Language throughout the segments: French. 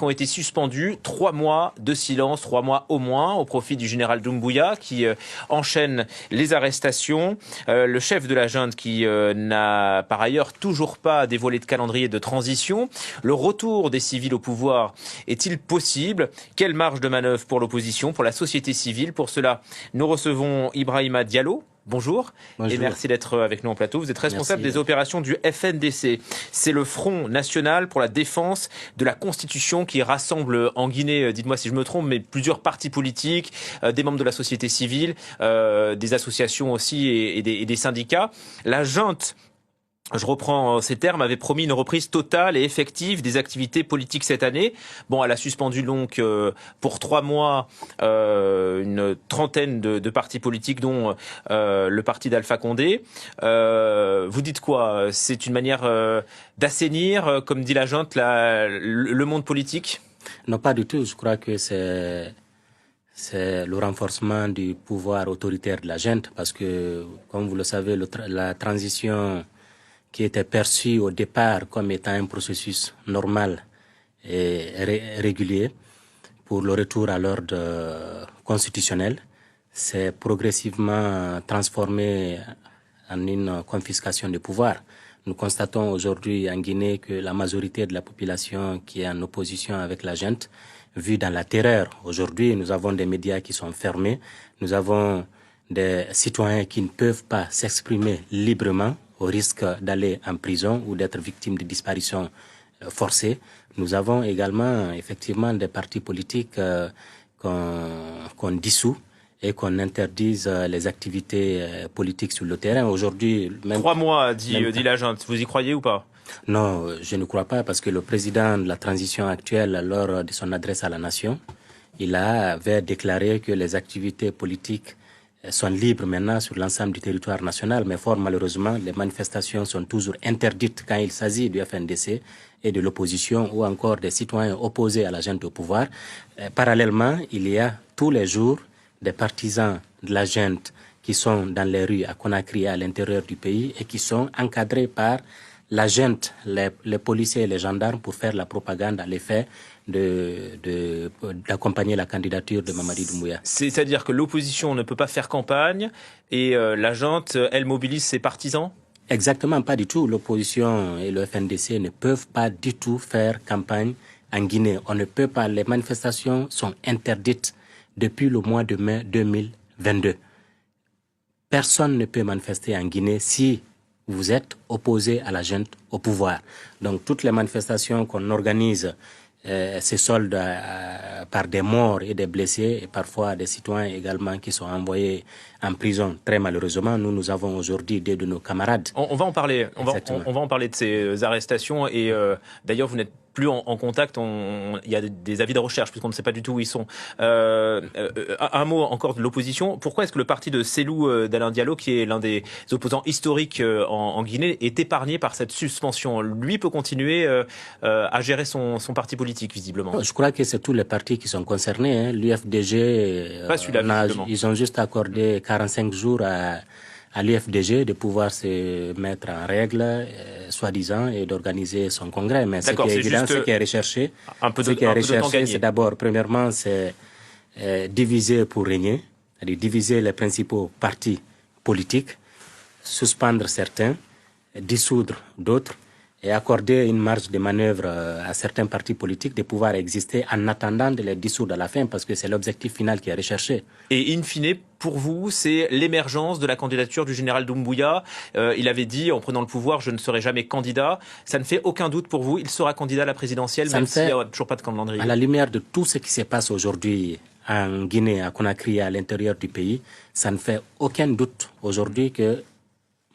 Ont été suspendus, 3 mois de silence, 3 mois au moins, au profit du général Doumbouya qui enchaîne les arrestations. Le chef de la junte qui n'a par ailleurs toujours pas dévoilé de calendrier de transition. Le retour des civils au pouvoir est-il possible? Quelle marge de manœuvre pour l'opposition, pour la société civile? Pour cela, nous recevons Ibrahima Diallo. Bonjour. Bonjour et merci d'être avec nous en plateau. Vous êtes responsable des opérations du FNDC. C'est le Front National pour la défense de la Constitution qui rassemble en Guinée, dites-moi si je me trompe, mais plusieurs partis politiques, des membres de la société civile, des associations aussi et des syndicats. La junte, je reprends ces termes, avait promis une reprise totale et effective des activités politiques cette année. Bon, elle a suspendu donc pour 3 mois une trentaine de partis politiques, dont le parti d'Alpha Condé. Vous dites quoi? C'est une manière d'assainir, comme dit la junte, le monde politique? Non, pas du tout. Je crois que c'est le renforcement du pouvoir autoritaire de la junte, parce que, comme vous le savez, la transition qui était perçu au départ comme étant un processus normal et régulier pour le retour à l'ordre constitutionnel, s'est progressivement transformé en une confiscation de pouvoir. Nous constatons aujourd'hui en Guinée que la majorité de la population qui est en opposition avec la junte vit dans la terreur. Aujourd'hui, nous avons des médias qui sont fermés, nous avons des citoyens qui ne peuvent pas s'exprimer librement au risque d'aller en prison ou d'être victimes de disparitions forcées. Nous avons également effectivement des partis politiques qu'on dissout et qu'on interdise les activités politiques sur le terrain. Aujourd'hui, même 3 mois, dit la junte. Vous y croyez ou pas? Non, je ne crois pas, parce que le président de la transition actuelle, lors de son adresse à la nation, il avait déclaré que les activités politiques sont libres maintenant sur l'ensemble du territoire national, mais fort malheureusement, les manifestations sont toujours interdites quand il s'agit du FNDC et de l'opposition ou encore des citoyens opposés à la junte au pouvoir. Parallèlement, il y a tous les jours des partisans de la junte qui sont dans les rues à Conakry, à l'intérieur du pays, et qui sont encadrés par la junte, les policiers et les gendarmes, pour faire la propagande à l'effet d'accompagner la candidature de Mamadi Doumbouya. C'est-à-dire que l'opposition ne peut pas faire campagne et la junte, elle, mobilise ses partisans? Exactement, pas du tout. L'opposition et le FNDC ne peuvent pas du tout faire campagne en Guinée. On ne peut pas. Les manifestations sont interdites depuis le mois de mai 2022. Personne ne peut manifester en Guinée si vous êtes opposé à la junte au pouvoir. Donc toutes les manifestations qu'on organise se soldent par des morts et des blessés, et parfois des citoyens également qui sont envoyés en prison. Très malheureusement, nous avons aujourd'hui 2 de nos camarades. On va en parler. On va en parler de ces arrestations. Et d'ailleurs, vous n'êtes plus en contact. Il y a des avis de recherche puisqu'on ne sait pas du tout où ils sont. Un mot encore de l'opposition. Pourquoi est-ce que le parti de Cellou d'Alain Diallo, qui est l'un des opposants historiques en Guinée, est épargné par cette suspension? Lui peut continuer à gérer son parti politique, visiblement. Je crois que c'est tous les partis qui sont concernés. Hein. L'UFDG, ils ont juste accordé 45 jours à l'UFDG de pouvoir se mettre en règle, soi-disant, et d'organiser son congrès. Mais ce qui est évident, ce qui est recherché, c'est d'abord, premièrement, c'est diviser pour régner, c'est-à-dire diviser les principaux partis politiques, suspendre certains, dissoudre d'autres, et accorder une marge de manœuvre à certains partis politiques de pouvoir exister en attendant de les dissoudre à la fin, parce que c'est l'objectif final qui est recherché. Et in fine, pour vous, c'est l'émergence de la candidature du général Doumbouya. Il avait dit, en prenant le pouvoir, je ne serai jamais candidat. Ça ne fait aucun doute pour vous, il sera candidat à la présidentielle, même s'il n'y a toujours pas de calendrier. À la lumière de tout ce qui se passe aujourd'hui en Guinée, à Conakry, à l'intérieur du pays, ça ne fait aucun doute aujourd'hui que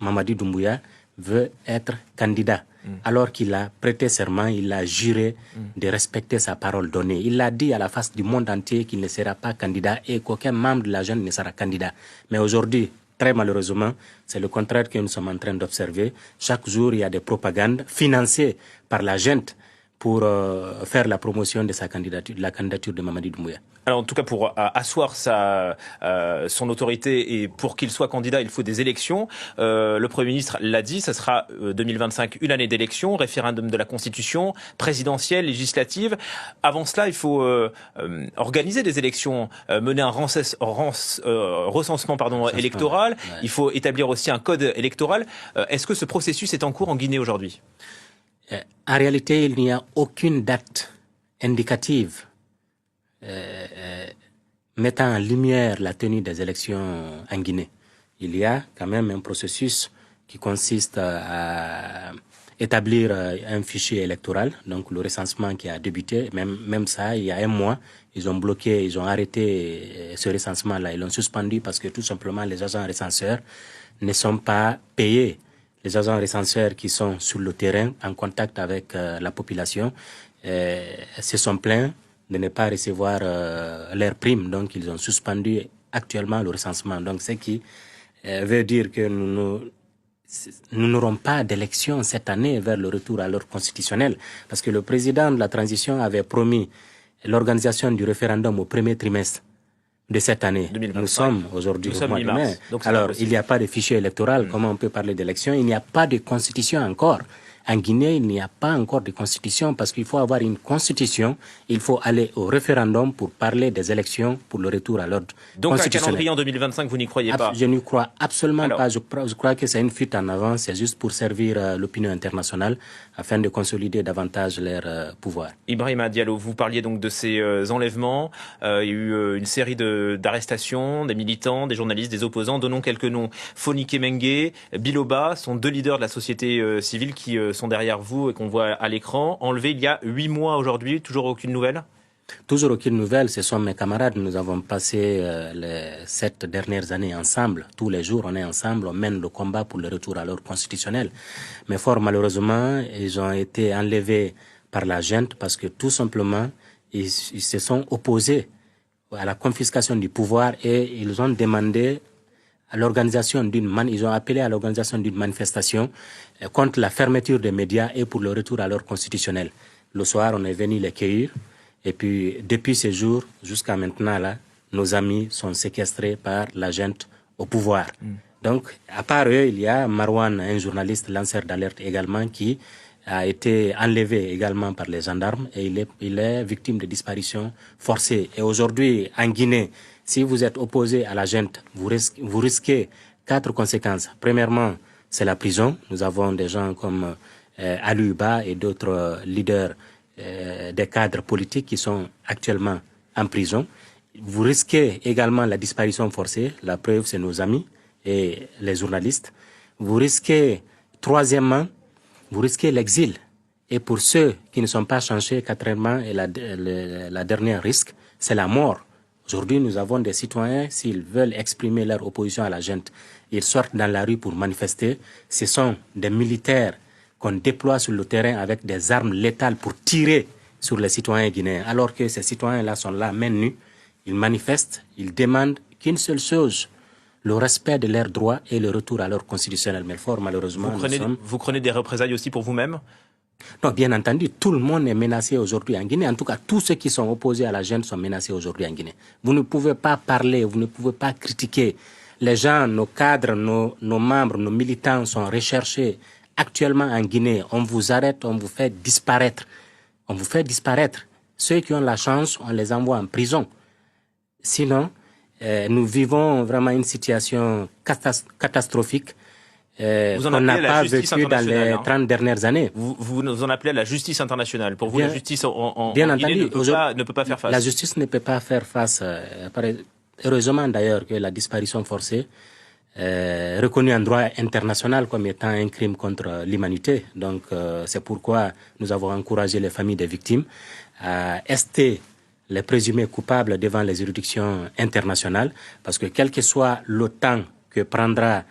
Mamadi Doumbouya veut être candidat. Alors qu'il a prêté serment, il a juré de respecter sa parole donnée. Il a dit à la face du monde entier qu'il ne sera pas candidat et qu'aucun membre de la junte ne sera candidat. Mais aujourd'hui, très malheureusement, c'est le contraire que nous sommes en train d'observer. Chaque jour, il y a des propagandes financées par la junte pour faire la promotion de sa candidature, de la candidature de Mamadi Doumbouya. Alors en tout cas, pour asseoir son autorité et pour qu'il soit candidat, il faut des élections. Le Premier ministre l'a dit, ça sera 2025 une année d'élections, référendum de la Constitution, présidentielle, législative. Avant cela, il faut organiser des élections, mener un recensement électoral. Ouais. Il faut établir aussi un code électoral. Est-ce que ce processus est en cours en Guinée aujourd'hui? En réalité, il n'y a aucune date indicative mettant en lumière la tenue des élections en Guinée. Il y a quand même un processus qui consiste à établir un fichier électoral, donc le recensement qui a débuté, même ça, il y a un mois, ils ont bloqué, ils ont arrêté ce recensement-là, ils l'ont suspendu parce que tout simplement les agents recenseurs ne sont pas payés. Les agents recenseurs qui sont sur le terrain, en contact avec la population, se sont plaints de ne pas recevoir leurs primes. Donc, ils ont suspendu actuellement le recensement. Donc, ce qui veut dire que nous n'aurons pas d'élection cette année vers le retour à l'ordre constitutionnel. Parce que le président de la transition avait promis l'organisation du référendum au premier trimestre de cette année. 2025. Nous sommes aujourd'hui au mois de mai. Alors, il n'y a pas de fichier électoral. Comment on peut parler d'élection? Il n'y a pas de constitution encore. En Guinée, il n'y a pas encore de constitution parce qu'il faut avoir une constitution. Il faut aller au référendum pour parler des élections pour le retour à l'ordre constitutionnel. Donc, un calendrier en 2025, vous n'y croyez pas? Je n'y crois absolument pas. Je crois que c'est une fuite en avant. C'est juste pour servir l'opinion internationale afin de consolider davantage leur pouvoir. Ibrahima Diallo, vous parliez donc de ces enlèvements. Il y a eu une série d'arrestations, des militants, des journalistes, des opposants. Donnons quelques noms. Fonike Mengue, Biloba sont deux leaders de la société civile qui sont derrière vous et qu'on voit à l'écran. Enlevés il y a 8 mois aujourd'hui, toujours aucune nouvelle? Toujours aucune nouvelle, ce sont mes camarades. Nous avons passé les 7 dernières années ensemble. Tous les jours, on est ensemble, on mène le combat pour le retour à l'ordre constitutionnel. Mais fort malheureusement, ils ont été enlevés par la junte parce que tout simplement, ils se sont opposés à la confiscation du pouvoir et ils ont demandé à l'organisation ils ont appelé à l'organisation d'une manifestation contre la fermeture des médias et pour le retour à l'ordre constitutionnel. Le soir, on est venu les cueillir et puis depuis ce jour jusqu'à maintenant, là, nos amis sont séquestrés par la junte au pouvoir. Donc, à part eux, il y a Marwan, un journaliste lanceur d'alerte également, qui a été enlevé également par les gendarmes et il est victime de disparition forcée. Et aujourd'hui, en Guinée, si vous êtes opposé à la junte, vous risquez 4 conséquences. Premièrement, c'est la prison. Nous avons des gens comme Ali Uba et d'autres leaders des cadres politiques qui sont actuellement en prison. Vous risquez également la disparition forcée. La preuve, c'est nos amis et les journalistes. Vous risquez, troisièmement, vous risquez l'exil. Et pour ceux qui ne sont pas changés, quatrièmement, et la dernière risque, c'est la mort. Aujourd'hui, nous avons des citoyens, s'ils veulent exprimer leur opposition à la junte, ils sortent dans la rue pour manifester. Ce sont des militaires qu'on déploie sur le terrain avec des armes létales pour tirer sur les citoyens guinéens. Alors que ces citoyens-là sont là, main nue, ils manifestent, ils demandent qu'une seule chose, le respect de leurs droits et le retour à l'ordre constitutionnel. Mais fort malheureusement, vous prenez des représailles aussi pour vous-même? Non, bien entendu, tout le monde est menacé aujourd'hui en Guinée. En tout cas, tous ceux qui sont opposés à la junte sont menacés aujourd'hui en Guinée. Vous ne pouvez pas parler, vous ne pouvez pas critiquer. Les gens, nos cadres, nos membres, nos militants sont recherchés actuellement en Guinée. On vous arrête, on vous fait disparaître. On vous fait disparaître. Ceux qui ont la chance, on les envoie en prison. Sinon, nous vivons vraiment une situation catastrophique. On n'a pas vécu dans les 30 dernières années. Vous en appelez à la justice internationale. Pour vous, la justice en Guinée ne peut pas faire face. La justice ne peut pas faire face. Heureusement d'ailleurs que la disparition forcée est reconnue en droit international comme étant un crime contre l'humanité. Donc c'est pourquoi nous avons encouragé les familles des victimes à ester les présumés coupables devant les juridictions internationales. Parce que quel que soit le temps que prendra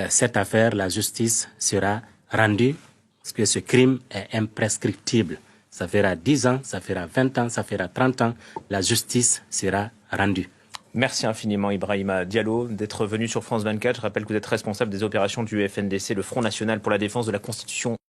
cette affaire, la justice sera rendue, parce que ce crime est imprescriptible. Ça fera 10 ans, ça fera 20 ans, ça fera 30 ans, la justice sera rendue. Merci infiniment Ibrahima Diallo d'être venu sur France 24. Je rappelle que vous êtes responsable des opérations du FNDC, le Front National pour la Défense de la Constitution.